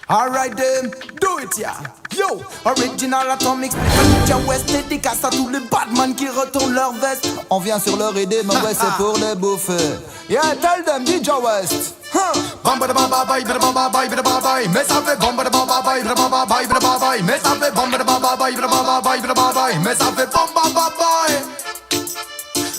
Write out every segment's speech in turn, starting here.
Alright then, do it yeah. Yo, original Atomic Ninja West, dédicace à tous les badman qui retournent leur veste. On vient sur leur idée, mais ouais c'est pour les bouffer. Yeah, tell them DJ West. Bamba de baba bye, bada baba bye, bada baba bye. Mais ça fait bamba de baba bye, bada baba bye, bada baba bye. Mais ça fait bamba de baba bye, bada baba bye, bada baba bye. Mais ça fait bamba baba bye.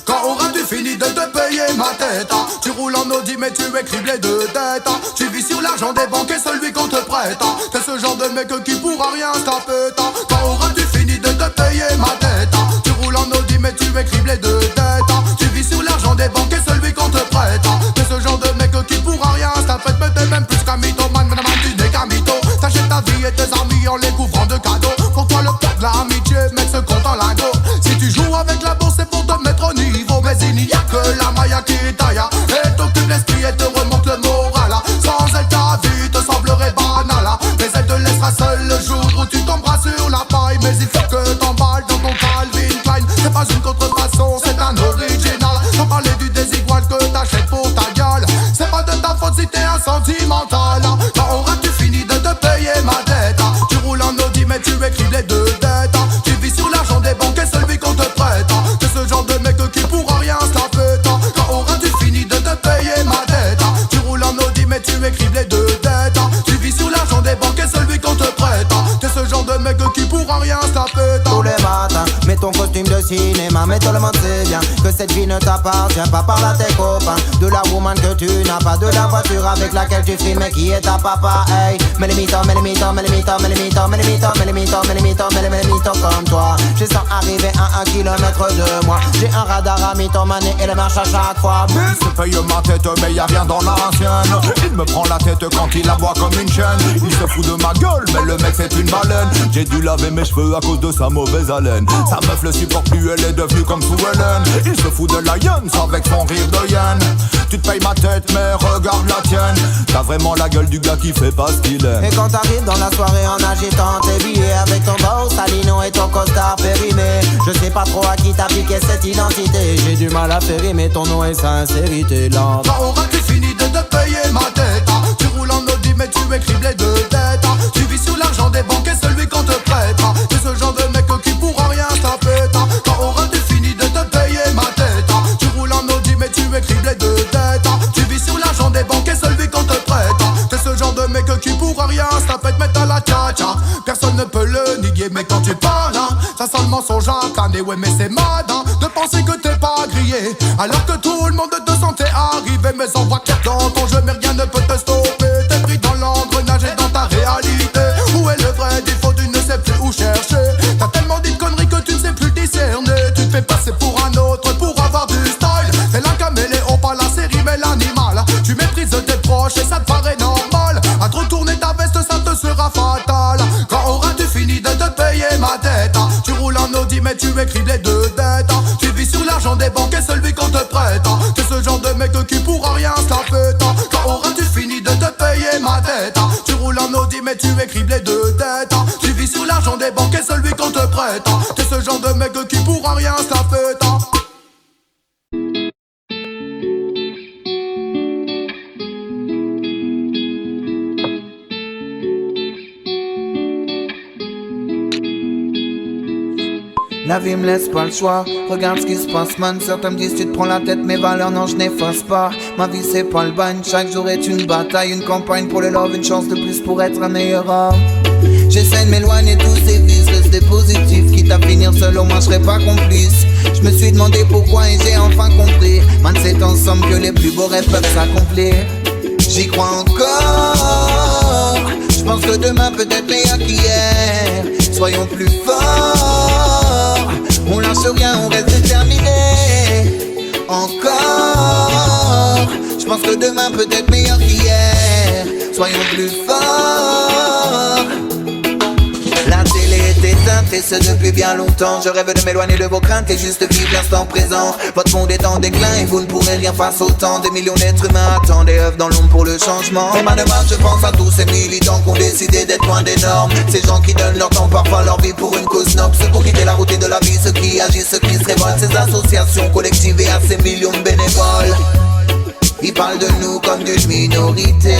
Quand auras-tu fini de te payer ma tête? Tu roules en Audi mais tu es criblé de dettes. Tu vis sur l'argent des banques et celui qu'on te prête. T'es ce genre de mec qui pourra rien se taper. Quand auras-tu fini de te payer ma tête? Tu roules en Audi mais tu es criblé de dettes. Tu vis sur l'argent des banques et celui qu'on te prête. T'es ce genre de mec qui pourra rien se taper. Mais t'es même plus qu'un mytho, man, tu n'es qu'un mytho. T'achètes ta vie et tes amis en les couvrant de cadeaux. Pour toi le poids de l'amitié, mec, se compte en lingot. Si tu joues avec la bourse c'est pour te mettre au niveau. Mais il n'y a que la Maya qui taille et t'occupe l'esprit et te remonte le moral. Sans elle ta vie te semblerait banale, mais elle te laissera seul le jour où tu tomberas sur la paille. Mais il faut que t'emballes dans ton Calvin Klein. C'est pas une contrefaçon, c'est un original. T'en parlais du désigual que t'achètes pour ta gueule. C'est pas de ta faute si t'es un sentimental. Quand auras-tu fini de te payer ma dette? Tu roules en Audi mais tu es criblé de dettes. Tu vis sur l'argent des banques et celui qu'on te prête. T'es ce genre de mec qui pourra rien se la pète. Quand auras-tu fini de te payer ma dette? Tu roules en Audi mais tu es criblé de dettes. Tu vis sur l'argent des banques et celui qu'on te prête. T'es ce genre de mec qui pourra rien se la pète. Tous les matins, mets ton costume de cinéma, mais tout le monde sait bien que cette vie ne t'appartient pas, par là tes copains. De la woman que tu n'as pas, de la voiture avec laquelle tu filmes et qui est ta papa. Hey, mais les mythos, mais les mythos, mais les mythos, mais les mythos, mais les mythos, mais les mythos, mais les mythos, mais les mythos comme toi. Je sens arriver à 1 kilomètre de moi. J'ai un radar à mythomanie et les marches à chaque fois. Il se paye ma tête mais y'a rien dans l'ancienne. Il me prend la tête quand il aboie comme une chaîne. Il se fout de ma gueule mais le mec c'est une baleine. J'ai dû laver mes cheveux à cause de sa mauvaise haleine. Sa meuf le supporte plus, elle est devenue comme Sue Ellen. Il se fout de la hyène avec son rire de hyène. Tu te payes ma tête mais regarde la tienne. T'as vraiment la gueule du gars qui fait pas ce qu'il aime. Et quand t'arrives dans la soirée en agitant tes billets avec ton boss Salino et ton costard périmé, je sais pas trop à qui t'as piqué cette identité. J'ai du mal à faire rimer ton nom et sincérité lente. Quand auras-tu fini de te payer ma tête? Tu roules en Audi mais tu es criblé de dettes. Tu vis sur l'argent des banques et celui qu'on te prête. T'es ce genre de mec qui pourra rien se la pète. Quand auras-tu fini de te payer ma tête? Tu roules en Audi mais tu es criblé de dettes. Tu vis sur l'argent des banques et celui qu'on te prête. T'es ce genre de mec qui pourra rien se la pète. Mettre à la tcha-tcha, personne ne peut le nier. Mais quand tu parles, ça sent le mensonge incarné. Ouais mais c'est mad de penser que t'es pas grillé, alors que tout le monde te sentait arriver. Mais en voit clair dans ton jeu mais rien ne peut te stopper. T'es pris dans l'engrenage et dans ta réalité. Où est le vrai défaut? Tu ne sais plus où chercher. T'as tellement dit de conneries que tu ne sais plus discerner. Tu te fais passer pour un autre pour avoir du style. T'es la caméléon, pas la série mais l'animal. Tu méprises tes proches et ça te paraît normal. À te retourner ta veste ça te sera fatal. Quand auras-tu fini de te payer ma dette? Tu roules en Audi mais tu es criblé de dettes. Tu vis sur l'argent des banques et celui qu'on te prête. T'es ce genre de mec qui pourra rien se la pète. Quand auras-tu fini de te payer ma dette? Tu roules en Audi mais tu es criblé de dettes. Tu vis sur l'argent des banques et celui qu'on te prête. T'es ce genre de mec qui pourra rien se la pète. La vie me laisse pas le choix, regarde ce qui se passe man. Certains me disent tu te prends la tête, mes valeurs non je n'efface pas. Ma vie c'est pas le bagne, chaque jour est une bataille. Une campagne pour le love, une chance de plus pour être un meilleur homme. J'essaie de m'éloigner de tous ces vices, rester positif. Quitte à finir seul, au moins je serai pas complice. Je me suis demandé pourquoi et j'ai enfin compris. Man c'est ensemble que les plus beaux rêves peuvent s'accomplir. J'y crois encore, je pense que demain peut être meilleur qu'hier. Soyons plus forts, on lâche rien, on reste déterminé. Encore, je pense que demain peut être meilleur qu'hier. Soyons plus forts. La télé est éteinte et ce depuis bien longtemps. Je rêve de m'éloigner de vos craintes et juste vivre l'instant présent. Votre monde est en déclin et vous ne pourrez rien face au temps. Des millions d'êtres humains attendent et œuvrent dans l'ombre pour le changement. Et malheureusement je pense à tous ces militants qui ont décidé d'être loin des normes. Ces gens qui donnent leur temps, parfois leur vie pour une cause noble. Ceux pour quitter la route de la vie, ceux qui agissent, ceux qui se révoltent. Ces associations collectives et à ces millions de bénévoles. Ils parlent de nous comme d'une minorité.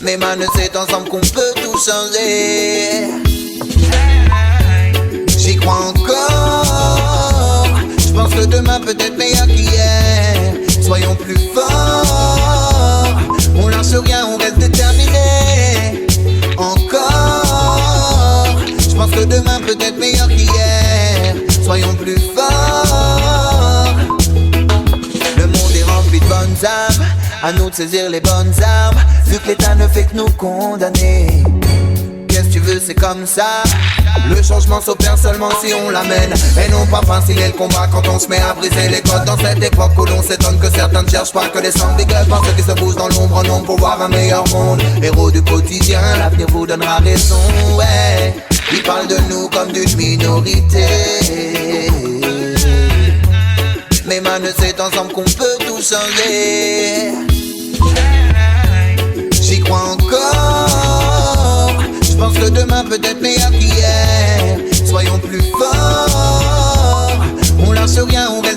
Mais man, c'est ensemble qu'on peut tout changer. J'y crois encore. J'pense que demain peut être meilleur qu'hier. Soyons plus forts. On lâche rien, on reste déterminé. Encore. J'pense que demain peut être meilleur qu'hier. Soyons plus forts. Le monde est rempli de bonnes âmes. À nous de saisir les bonnes armes. Vu que l'État ne fait que nous condamner. Qu'est-ce que tu veux, c'est comme ça. Le changement s'opère seulement si on l'amène. Et non pas facile le combat quand on se met à briser les codes. Dans cette époque où l'on s'étonne que certains ne cherchent pas que les sangs des gueules. Pensent qui se bougent dans l'ombre en nombre pour voir un meilleur monde. Héros du quotidien, l'avenir vous donnera raison. Ouais, ils parlent de nous comme d'une minorité. Mais man, c'est ensemble qu'on peut tout changer. J'y crois encore. J'pense que demain peut être meilleur qu'hier. Soyons plus forts. On lâche rien, on reste